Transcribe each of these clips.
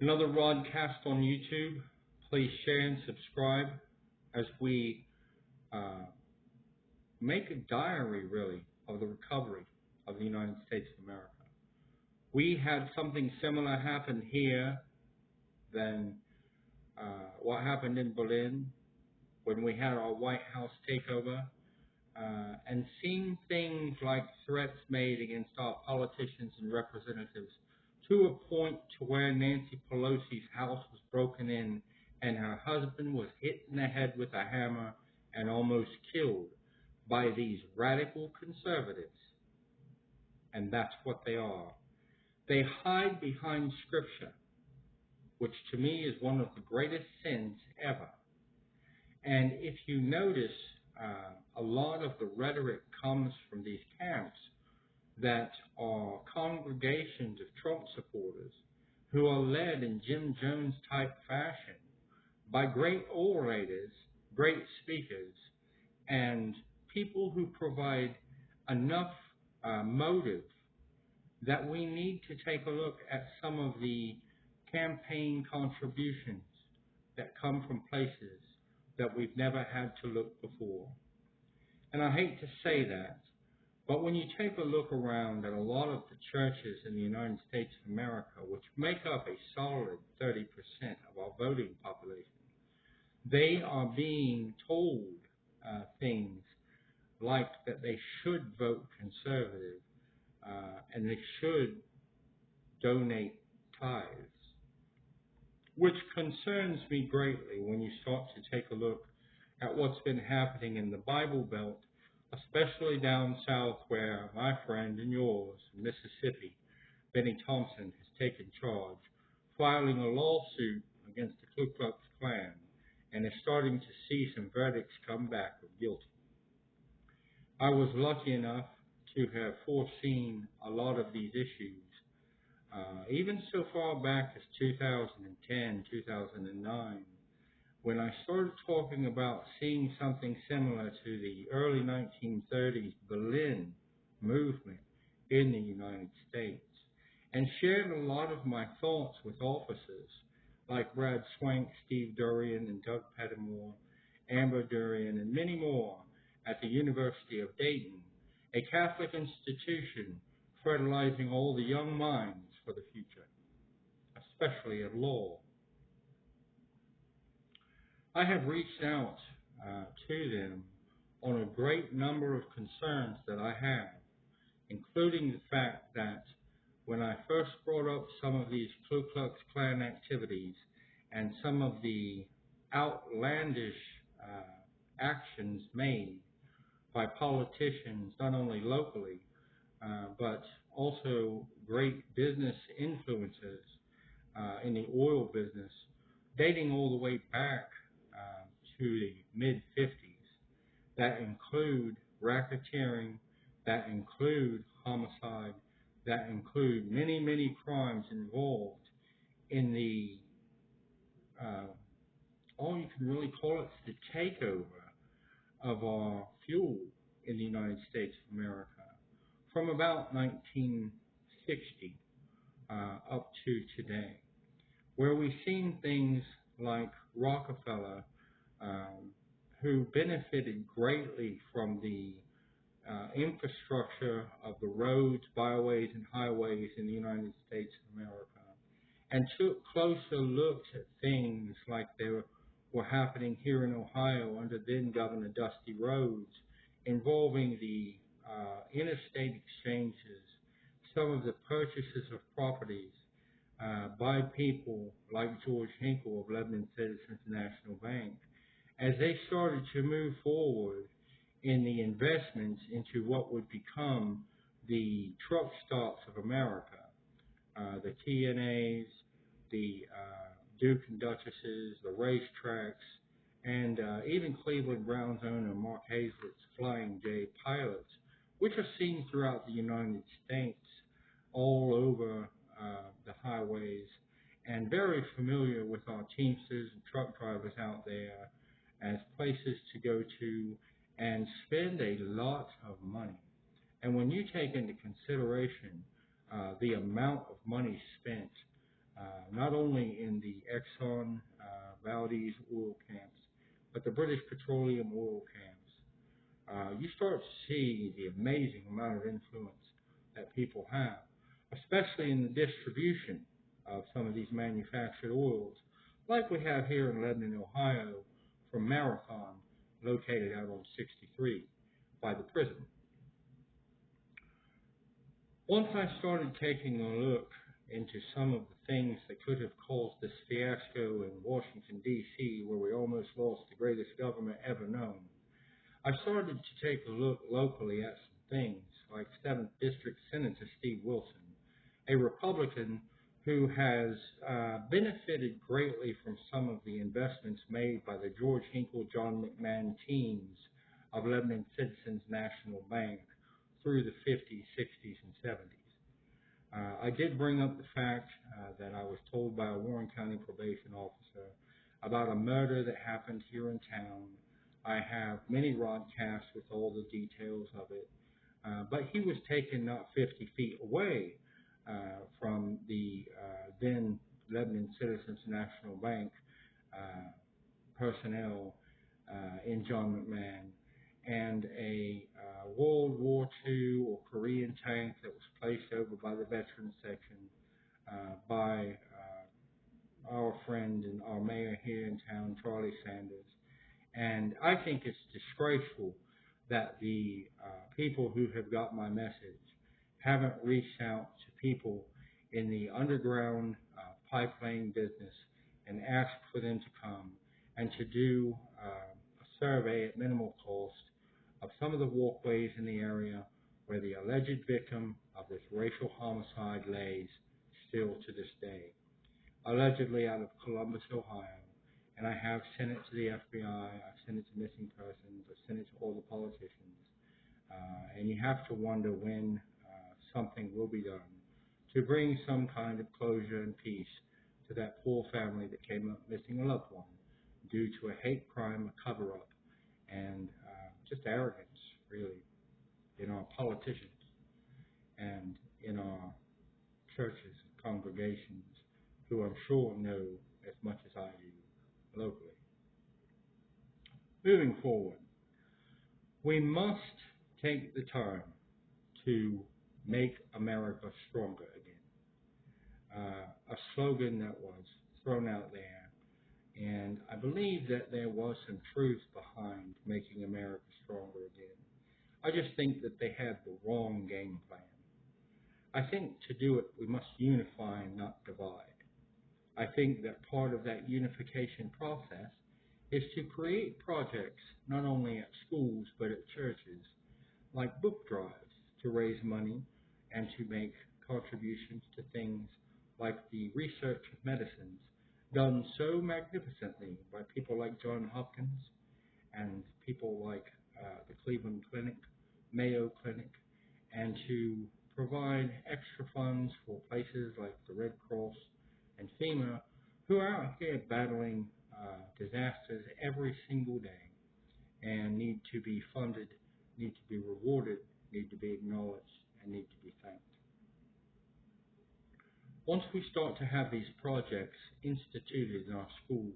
another broadcast on YouTube. Please share and subscribe as we uh, make a diary, really, of the recovery of the United States of America. We had something similar happen here than what happened in Berlin when we had our White House takeover, and seeing things like threats made against our politicians and representatives to a point to where Nancy Pelosi's house was broken in and her husband was hit in the head with a hammer and almost killed by these radical conservatives. And that's what they are. They hide behind Scripture, which to me is one of the greatest sins ever. And if you notice, a lot of the rhetoric comes from these camps that are congregations of Trump supporters who are led in Jim Jones type fashion by great orators, great speakers, and people who provide enough motive that we need to take a look at some of the campaign contributions that come from places that we've never had to look before. And I hate to say that, but when you take a look around at a lot of the churches in the United States of America, which make up a solid 30% of our voting population, they are being told things like that they should vote conservative and they should donate tithes, which concerns me greatly when you start to take a look at what's been happening in the Bible Belt, especially down south where my friend and yours, Mississippi, Benny Thompson, has taken charge, filing a lawsuit against the Ku Klux Klan, and is starting to see some verdicts come back of guilty. I was lucky enough to have foreseen a lot of these issues, even so far back as 2010, 2009, when I started talking about seeing something similar to the early 1930s Berlin movement in the United States, and shared a lot of my thoughts with officers like Brad Swank, Steve Durian, and Doug Pettimore, Amber Durian, and many more at the University of Dayton, a Catholic institution fertilizing all the young minds for the future, especially at law. I have reached out to them on a great number of concerns that I have, including the fact that when I first brought up some of these Ku Klux Klan activities and some of the outlandish actions made by politicians, not only locally, but also great business influencers in the oil business, dating all the way back to the mid-50s, that include racketeering, that include homicide, that include many, many crimes involved in the, all you can really call it, the takeover of our fuel in the United States of America from about 1960 up to today, where we've seen things like Rockefeller, who benefited greatly from the infrastructure of the roads, byways, and highways in the United States of America, and took closer looks at things like they were happening here in Ohio under then Governor Dusty Rhodes, involving the interstate exchanges, some of the purchases of properties by people like George Hinkle of Lebanon Citizens National Bank, as they started to move forward in the investments into what would become the truck stops of America, the TNAs, the Duke and Duchesses, the racetracks, and even Cleveland Browns owner Mark Hazlett's Flying J pilots, which are seen throughout the United States all over the highways, and very familiar with our Teamsters and truck drivers out there as places to go to and spend a lot of money. And when you take into consideration the amount of money spent, not only in the Exxon Valdez oil camps, but the British Petroleum oil camps, you start to see the amazing amount of influence that people have, especially in the distribution of some of these manufactured oils, like we have here in Lebanon, Ohio, from Marathon, located out on 63 by the prison. Once I started taking a look into some of the things that could have caused this fiasco in Washington, D.C., where we almost lost the greatest government ever known, I started to take a look locally at some things, like 7th District Senator Steve Wilson, a Republican who has benefited greatly from some of the investments made by the George Hinkle, John McMahon teams of Lebanon Citizens National Bank through the 50s, 60s, and 70s. I did bring up the fact that I was told by a Warren County probation officer about a murder that happened here in town. I have many broadcasts with all the details of it, but he was taken not 50 feet away from the then Lebanon Citizens National Bank personnel in John McMahon, and a World War II or Korean tank that was placed over by the Veterans Section by our friend and our mayor here in town, Charlie Sanders. And I think it's disgraceful that the people who have got my message haven't reached out to people in the underground pipeline business and asked for them to come and to do a survey at minimal cost of some of the walkways in the area where the alleged victim of this racial homicide lays still to this day, allegedly out of Columbus, Ohio. And I have sent it to the FBI, I've sent it to missing persons, I've sent it to all the politicians. And you have to wonder when something will be done to bring some kind of closure and peace to that poor family that came up missing a loved one due to a hate crime, a cover-up, and just arrogance, really, in our politicians and in our churches and congregations, who I'm sure know as much as I do locally. Moving forward, we must take the time to make America stronger again. A slogan that was thrown out there, and I believe that there was some truth behind making America stronger again. I just think that they had the wrong game plan. I think to do it, we must unify and not divide. I think that part of that unification process is to create projects not only at schools but at churches, like book drives, to raise money and to make contributions to things like the research of medicines done so magnificently by people like Johns Hopkins and people like the Cleveland Clinic, Mayo Clinic, and to provide extra funds for places like the Red Cross and FEMA, who are out here battling disasters every single day and need to be funded, need to be rewarded, need to be acknowledged, and need to be thanked. Once we start to have these projects instituted in our schools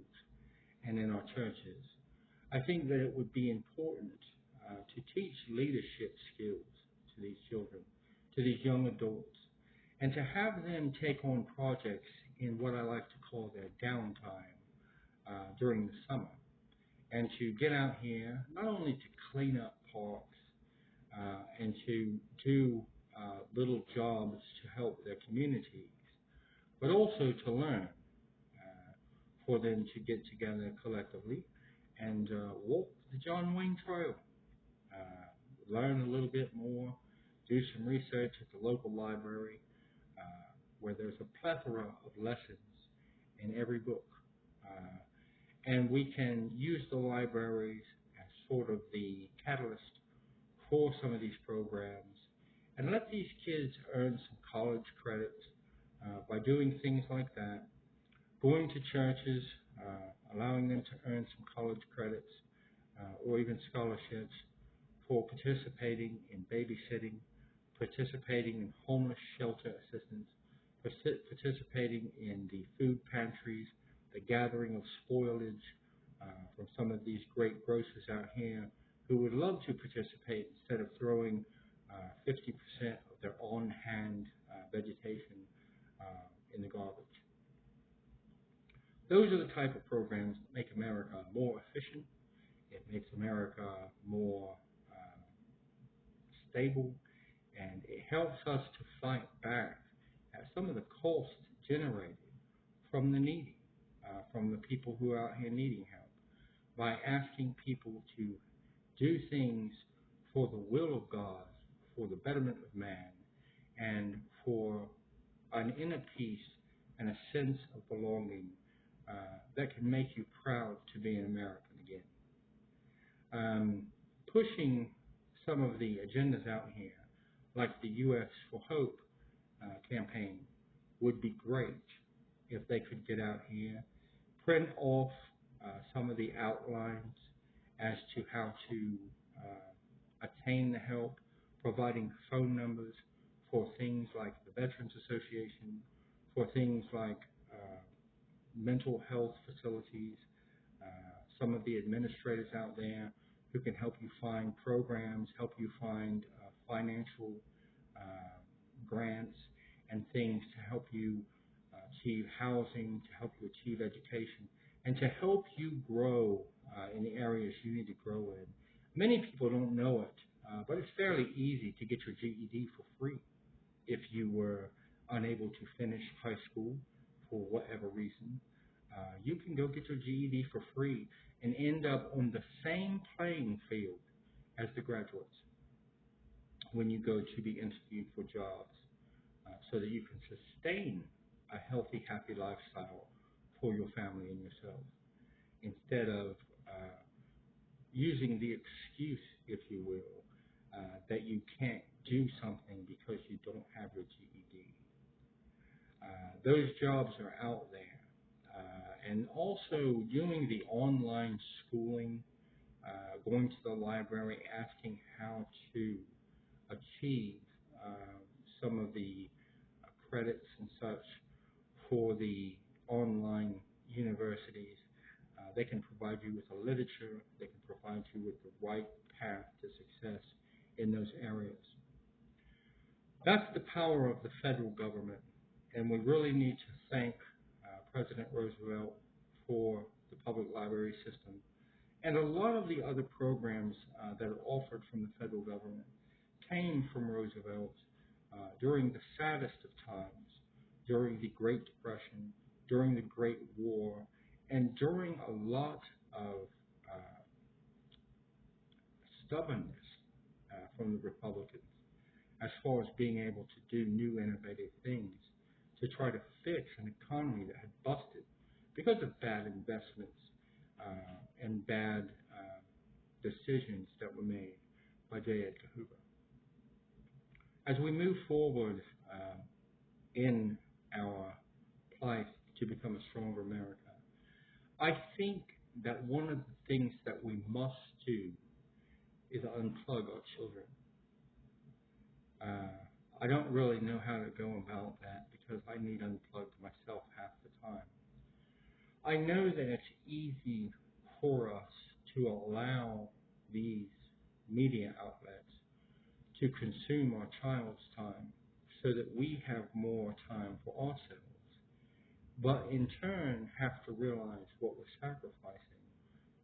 and in our churches, I think that it would be important to teach leadership skills to these children, to these young adults, and to have them take on projects in what I like to call their downtime during the summer, and to get out here not only to clean up parks and to do little jobs to help their communities, but also to learn, for them to get together collectively and walk the John Wayne Trail, learn a little bit more, do some research at the local library, where there's a plethora of lessons in every book. And we can use the libraries as sort of the catalyst for some of these programs and let these kids earn some college credits by doing things like that, going to churches, allowing them to earn some college credits or even scholarships for participating in babysitting, participating in homeless shelter assistance, participating in the food pantries, the gathering of spoilage from some of these great grocers out here who would love to participate instead of throwing 50% of their on-hand vegetation in the garbage. Those are the type of programs that make America more efficient. It makes America more stable, and it helps us to fight back at some of the costs generated from the needy, from the people who are out here needing help, by asking people to do things for the will of God, for the betterment of man, and for an inner peace and a sense of belonging that can make you proud to be an American again. Pushing some of the agendas out here, like the U.S. for Hope campaign, would be great if they could get out here, print off some of the outlines as to how to attain the help, providing phone numbers for things like the Veterans Association, for things like mental health facilities, some of the administrators out there who can help you find programs, help you find financial grants and things to help you achieve housing, to help you achieve education, and to help you grow in the areas you need to grow in. Many people don't know it, but it's fairly easy to get your GED for free if you were unable to finish high school for whatever reason. You can go get your GED for free and end up on the same playing field as the graduates when you go to be interviewed for jobs, so that you can sustain a healthy, happy lifestyle for your family and yourself, instead of using the excuse, if you will, that you can't do something because you don't have your GED. Those jobs are out there. And also doing the online schooling, going to the library, asking how to achieve some of the credits and such for the online universities. They can provide you with the literature. They can provide you with the right path to success in those areas. That's the power of the federal government, and we really need to thank President Roosevelt for the public library system and a lot of the other programs that are offered from the federal government came from Roosevelt during the saddest of times, during the Great Depression, during the Great War, and during a lot of stubbornness from the Republicans as far as being able to do new innovative things to try to fix an economy that had busted because of bad investments and bad decisions that were made by J. Edgar Hoover. As we move forward in our plight to become a stronger America, I think that one of the things that we must do is unplug our children. I don't really know how to go about that because I need unplugged myself half the time. I know that it's easy for us to allow these media outlets to consume our child's time so that we have more time for ourselves, but in turn have to realize what we're sacrificing,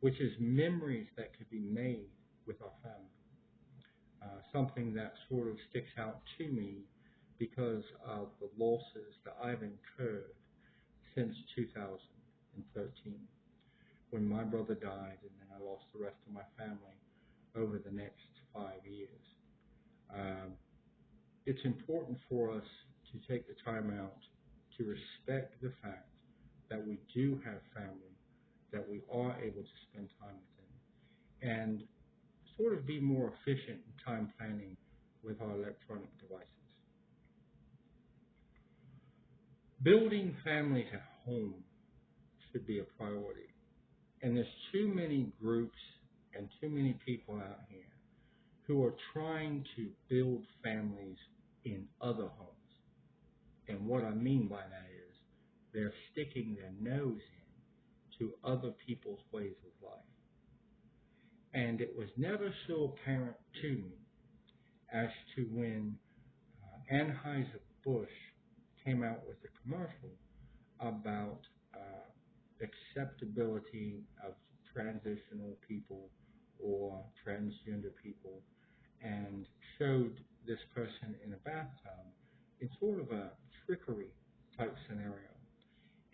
which is memories that could be made with our family. Something that sort of sticks out to me because of the losses that I've incurred since 2013, when my brother died and then I lost the rest of my family over the next 5 years. It's important for us to take the time out to respect the fact that we do have family, that we are able to spend time with them, and sort of be more efficient in time planning with our electronic devices. Building families at home should be a priority. And there's too many groups and too many people out here who are trying to build families in other homes. And what I mean by that is they're sticking their nose in to other people's ways of life. And it was never so apparent to me as to when Anheuser-Busch came out with a commercial about acceptability of transitional people or transgender people and showed this person in a bathtub in sort of a trickery type scenario.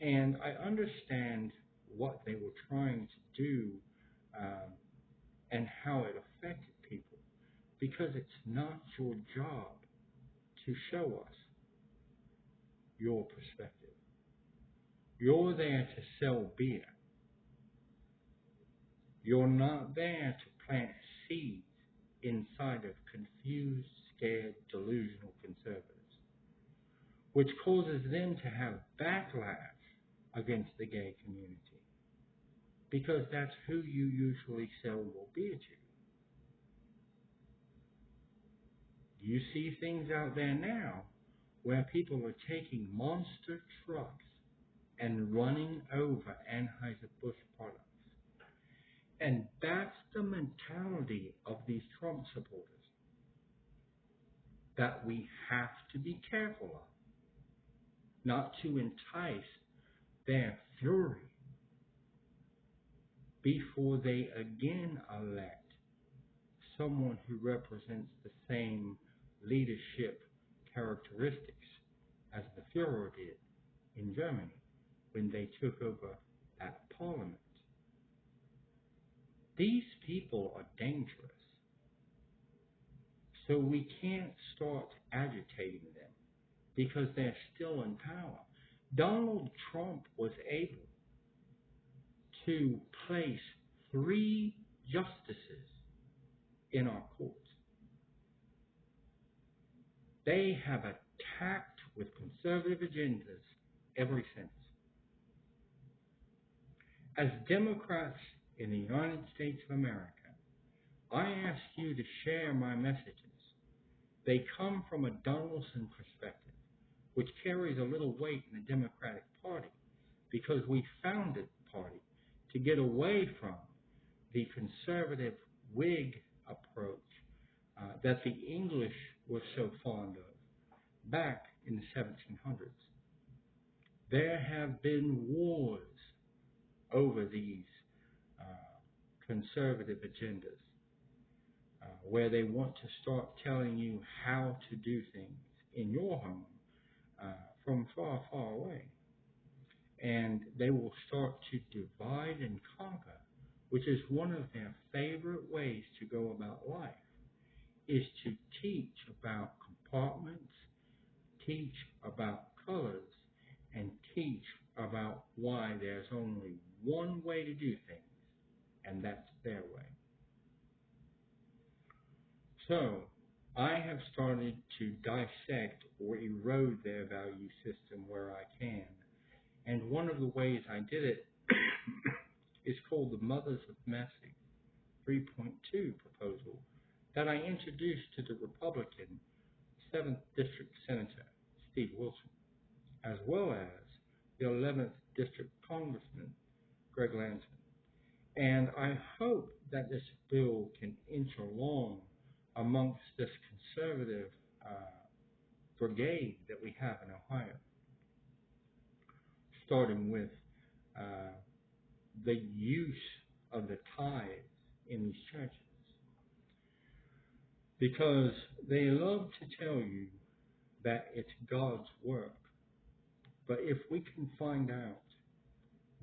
And I understand what they were trying to do um, and how it affected people because it's not your job to show us your perspective. You're there to sell beer. You're not there to plant seeds inside of confused, scared, delusional conservatives, which causes them to have backlash against the gay community because that's who you usually sell your beer to. You see things out there now where people are taking monster trucks and running over Anheuser-Busch products. And that's the mentality of these Trump supporters that we have to be careful of, not to entice their fury before they again elect someone who represents the same leadership characteristics as the Führer did in Germany when they took over that parliament. These people are dangerous. So we can't start agitating them because they're still in power. Donald Trump was able to place 3 justices in our courts. They have attacked with conservative agendas ever since. As Democrats in the United States of America, I ask you to share my messages. They come from a Donaldson perspective, which carries a little weight in the Democratic Party because we founded the party to get away from the conservative Whig approach that the English were so fond of back in the 1700s. There have been wars over these conservative agendas where they want to start telling you how to do things in your home from far, far away. And they will start to divide and conquer, which is one of their favorite ways to go about life, is to teach about compartments, teach about colors, and teach about why there's only one way to do things, and that's their way. So, I have started to dissect or erode their value system where I can. And one of the ways I did it is called the Mothers of Mercy 3.2 proposal that I introduced to the Republican 7th District Senator Steve Wilson, as well as the 11th District Congressman Greg Lansman. And I hope that this bill can inch along amongst this conservative brigade that we have in Ohio, starting with the use of the tithes in these churches. Because they love to tell you that it's God's work. But if we can find out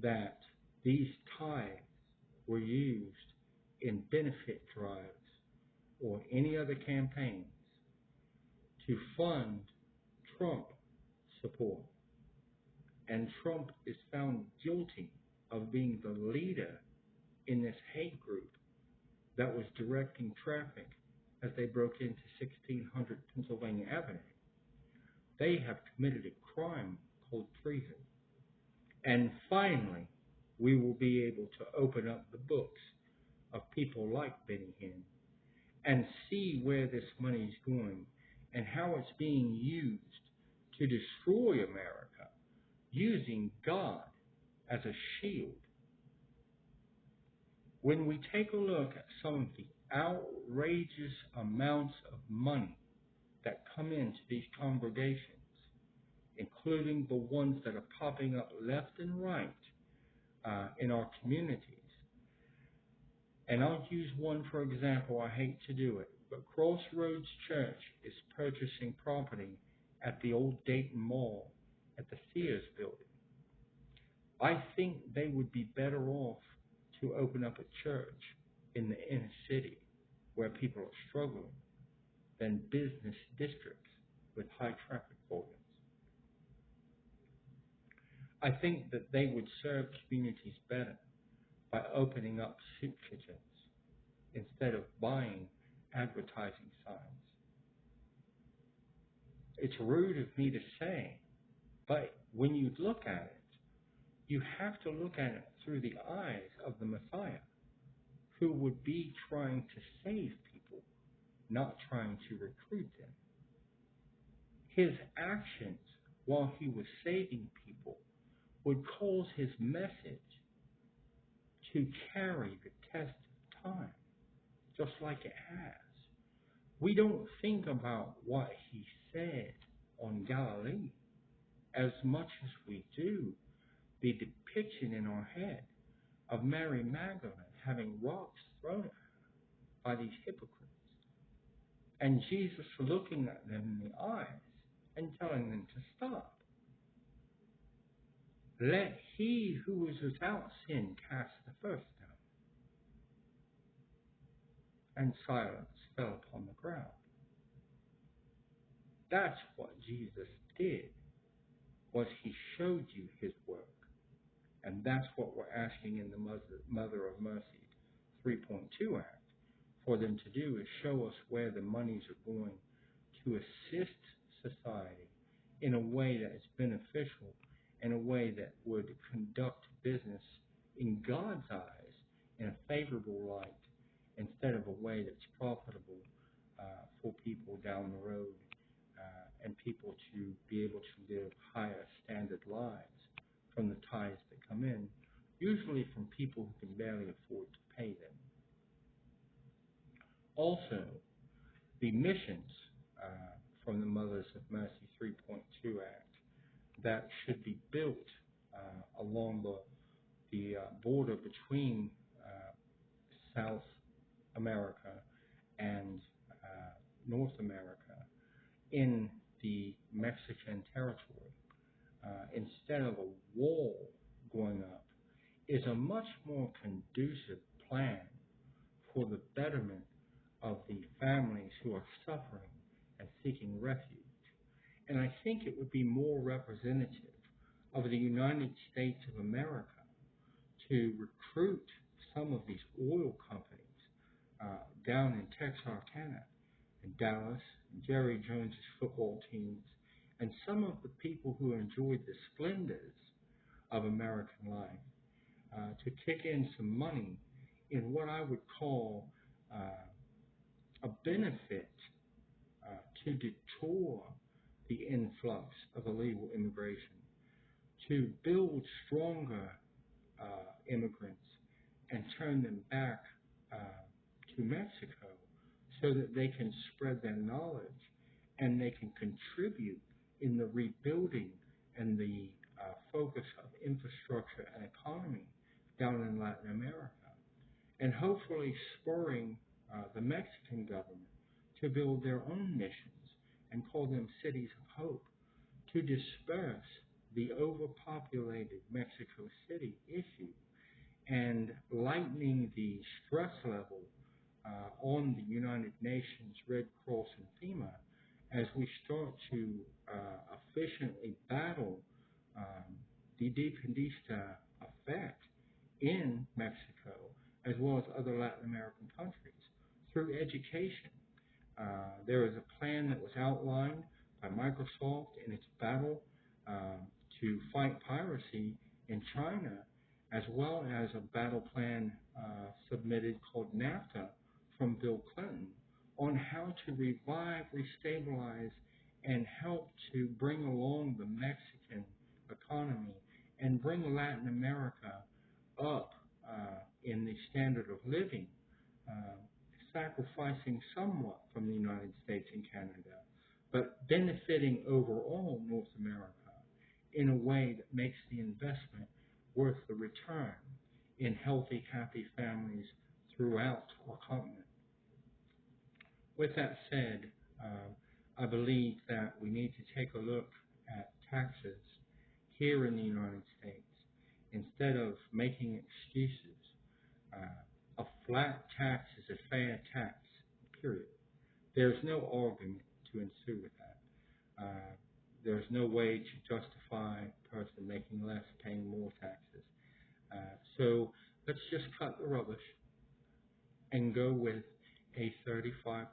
that these tithes were used in benefit drives or any other campaigns to fund Trump support, and Trump is found guilty of being the leader in this hate group that was directing traffic as they broke into 1600 Pennsylvania Avenue, they have committed a crime called treason. And finally, we will be able to open up the books of people like Benny Hinn and see where this money is going and how it's being used to destroy America using God as a shield. When we take a look at some of the outrageous amounts of money that come into these congregations, including the ones that are popping up left and right in our communities. And I'll use one for example. I hate to do it, but Crossroads Church is purchasing property at the old Dayton Mall at the Sears building. I think they would be better off to open up a church in the inner city where people are struggling than business districts with high traffic volumes. I think that they would serve communities better by opening up soup kitchens instead of buying advertising signs. It's rude of me to say, but when you look at it, you have to look at it through the eyes of the Messiah, who would be trying to save people, not trying to recruit them. His actions while he was saving people would cause his message to carry the test of time, just like it has. We don't think about what he said on Galilee as much as we do the depiction in our head of Mary Magdalene having rocks thrown at her by these hypocrites, and Jesus looking at them in the eyes and telling them to stop. Let he who is without sin cast the first stone. And silence fell upon the crowd. That's what Jesus did, was he showed you his work. And that's what we're asking in the Mother of Mercy 3.2 Act for them to do, is show us where the monies are going to assist society in a way that is beneficial, in a way that would conduct business in God's eyes in a favorable light, instead of a way that's profitable for people down the road and people to be able to live higher standard lives from the tithes that come in, usually from people who can barely afford to pay them. Also, the missions from the Mothers of Mercy 3.2 Act that should be built along the border between South America and North America in the Mexican territory, instead of a wall going up, is a much more conducive plan for the betterment of the families who are suffering and seeking refuge. And I think it would be more representative of the United States of America to recruit some of these oil companies down in Texarkana and Dallas, and Jerry Jones's football teams, and some of the people who enjoyed the splendors of American life, to kick in some money in what I would call a benefit to detour the influx of illegal immigration, to build stronger immigrants and turn them back to Mexico so that they can spread their knowledge and they can contribute in the rebuilding and the focus of infrastructure and economy down in Latin America, and hopefully spurring the Mexican government to build their own missions and call them cities of hope, to disperse the overpopulated Mexico City issue and lightening the stress level on the United Nations, Red Cross, and FEMA as we start to efficiently battle the Dicadista effect in Mexico, as well as other Latin American countries, through education. There is a plan that was outlined by Microsoft in its battle to fight piracy in China, as well as a battle plan submitted called NAFTA from Bill Clinton on how to revive, restabilize, and help to bring along the Mexican economy and bring Latin America up in the standard of living, uh, sacrificing somewhat from the United States and Canada, but benefiting overall North America in a way that makes the investment worth the return in healthy, happy families throughout our continent. With that said, I believe that we need to take a look at taxes here in the United States instead of making excuses. A flat tax is a fair tax, period. There's no argument to ensue with that. There's no way to justify a person making less paying more taxes. So let's just cut the rubbish and go with a 35%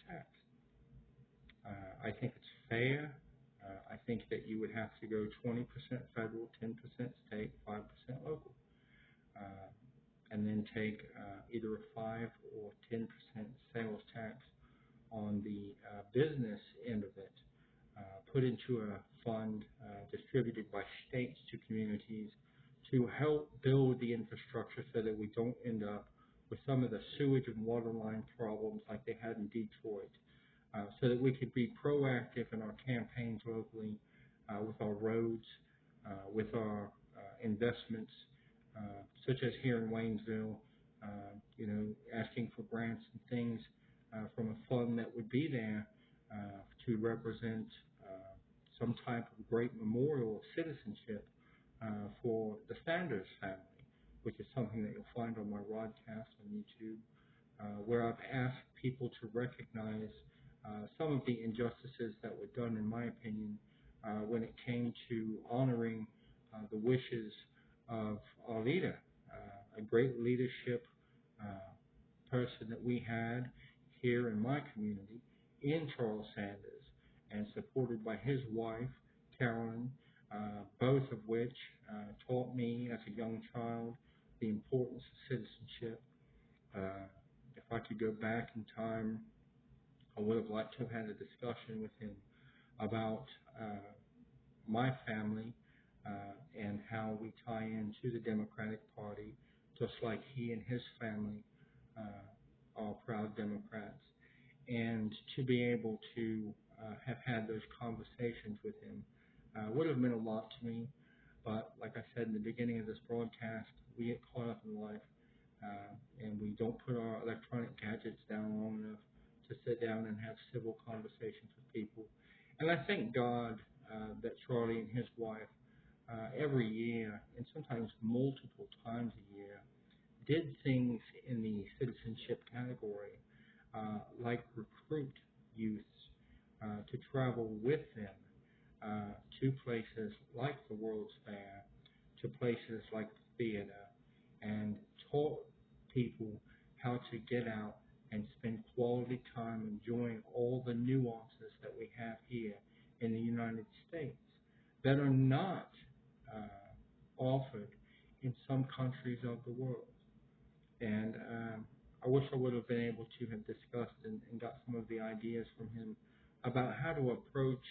tax. I think it's fair. I think that you would have to go 20% federal, 10% state, 5% local, uh, and then take either a 5 or 10% sales tax on the business end of it, put into a fund distributed by states to communities to help build the infrastructure so that we don't end up with some of the sewage and water line problems like they had in Detroit, so that we could be proactive in our campaigns locally with our roads, with our investments, such as here in Waynesville, asking for grants and things from a fund that would be there to represent some type of great memorial of citizenship for the Sanders family, which is something that you'll find on my broadcast on YouTube, where I've asked people to recognize some of the injustices that were done, in my opinion, when it came to honoring the wishes of our leader, a great leadership person that we had here in my community, in Charles Sanders, and supported by his wife, Carolyn, both of which taught me as a young child the importance of citizenship. If I could go back in time, I would have liked to have had a discussion with him about my family and how we tie into the Democratic Party, just like he and his family are proud Democrats. And to be able to have had those conversations with him would have meant a lot to me. But like I said in the beginning of this broadcast, we get caught up in life and we don't put our electronic gadgets down long enough to sit down and have civil conversations with people. And I thank God that Charlie and his wife every year, and sometimes multiple times a year, did things in the citizenship category, like recruit youths to travel with them to places like the World's Fair, to places like the theater, and taught people how to get out and spend quality time enjoying all the nuances that we have here in the United States that are not offered in some countries of the world. And I wish I would have been able to have discussed and got some of the ideas from him about how to approach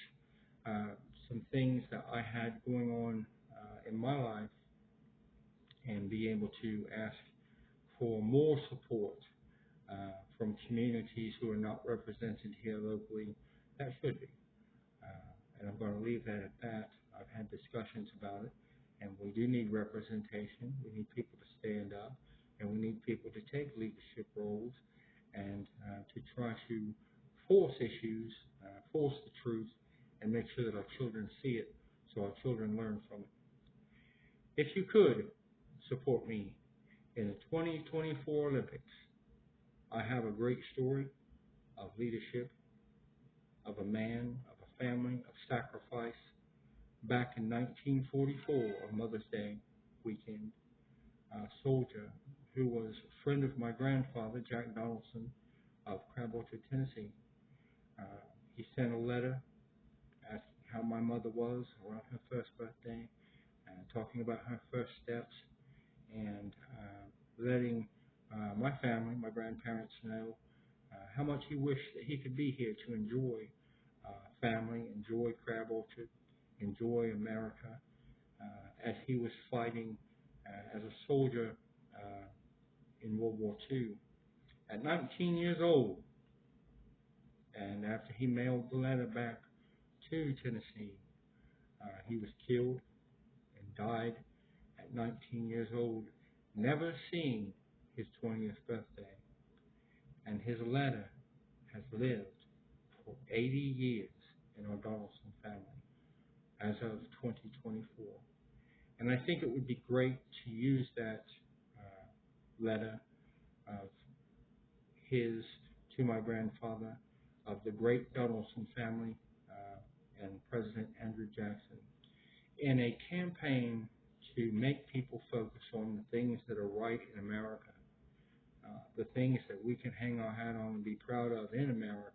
some things that I had going on in my life and be able to ask for more support from communities who are not represented here locally that should be. And I'm going to leave that at that. I've had discussions about it, and we do need representation. We need people to stand up, and we need people to take leadership roles and to try to force issues, force the truth, and make sure that our children see it so our children learn from it. If you could support me in the 2024 Olympics, I have a great story of leadership, of a man, of a family, of sacrifice. Back in 1944, on Mother's Day weekend, a soldier who was a friend of my grandfather, Jack Donaldson, of Crab Orchard, Tennessee, he sent a letter asking how my mother was around her first birthday, talking about her first steps, and letting my family, my grandparents, know how much he wished that he could be here to enjoy family, enjoy Crab Orchard, enjoy America, as he was fighting as a soldier in World War II. At 19 years old, and after he mailed the letter back to Tennessee, he was killed and died at 19 years old, never seeing his 20th birthday. And his letter has lived for 80 years in our Donaldson family as of 2024. And I think it would be great to use that letter of his to my grandfather, of the great Donaldson family, and President Andrew Jackson, in a campaign to make people focus on the things that are right in America, the things that we can hang our hat on and be proud of in America,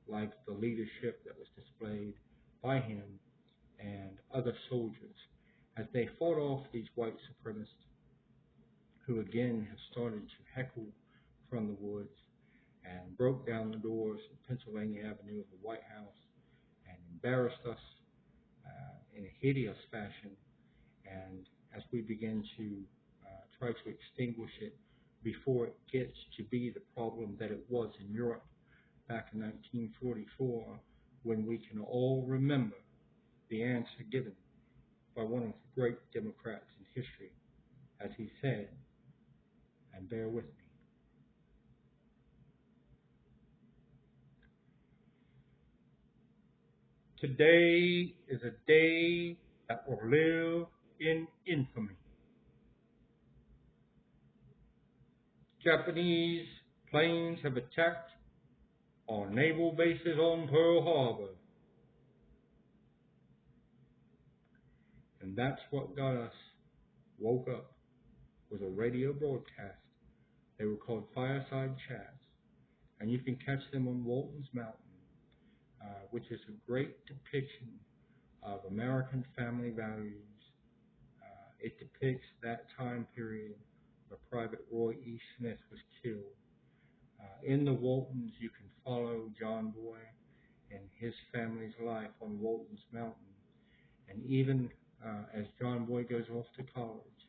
like the leadership that was displayed by him and other soldiers as they fought off these white supremacists who again have started to heckle from the woods and broke down the doors of Pennsylvania Avenue of the White House and embarrassed us in a hideous fashion. And as we begin to try to extinguish it before it gets to be the problem that it was in Europe back in 1944, when we can all remember the answer given by one of the great Democrats in history, as he said, and bear with me, "Today is a day that will live in infamy. Japanese planes have attacked our naval bases on Pearl Harbor." And that's what got us woke up, was a radio broadcast. They were called Fireside Chats, and you can catch them on Walton's Mountain, which is a great depiction of American family values. It depicts that time period where Private Roy E. Smith was killed. In the Waltons, you can follow John Boy and his family's life on Walton's Mountain. And even as John Boy goes off to college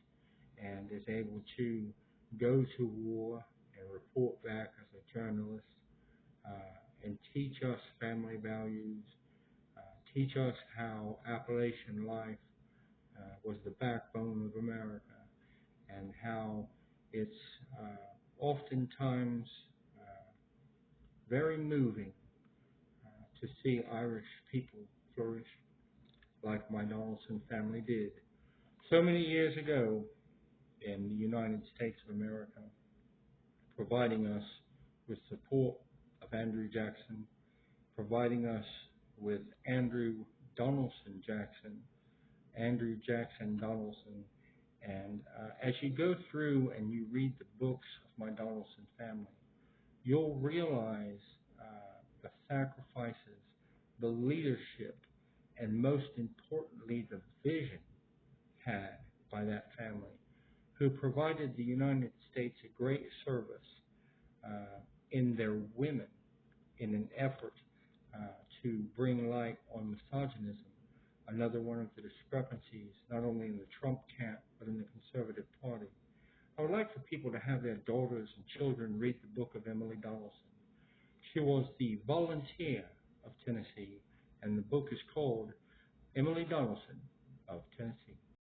and is able to go to war and report back as a journalist and teach us family values, teach us how Appalachian life was the backbone of America, and how it's oftentimes very moving to see Irish people flourish like my Donaldson family did so many years ago in the United States of America, providing us with support of Andrew Jackson, providing us with Andrew Donaldson Jackson, Andrew Jackson Donaldson. And as you go through and you read the books of my Donaldson family, you'll realize the sacrifices, the leadership, and most importantly, the vision had by that family, who provided the United States a great service in their women in an effort to bring light on misogynism, another one of the discrepancies, not only in the Trump camp, but in the Conservative Party. I would like for people to have their daughters and children read the book of Emily Donaldson. She was the volunteer of Tennessee, and the book is called Emily Donaldson of Tennessee.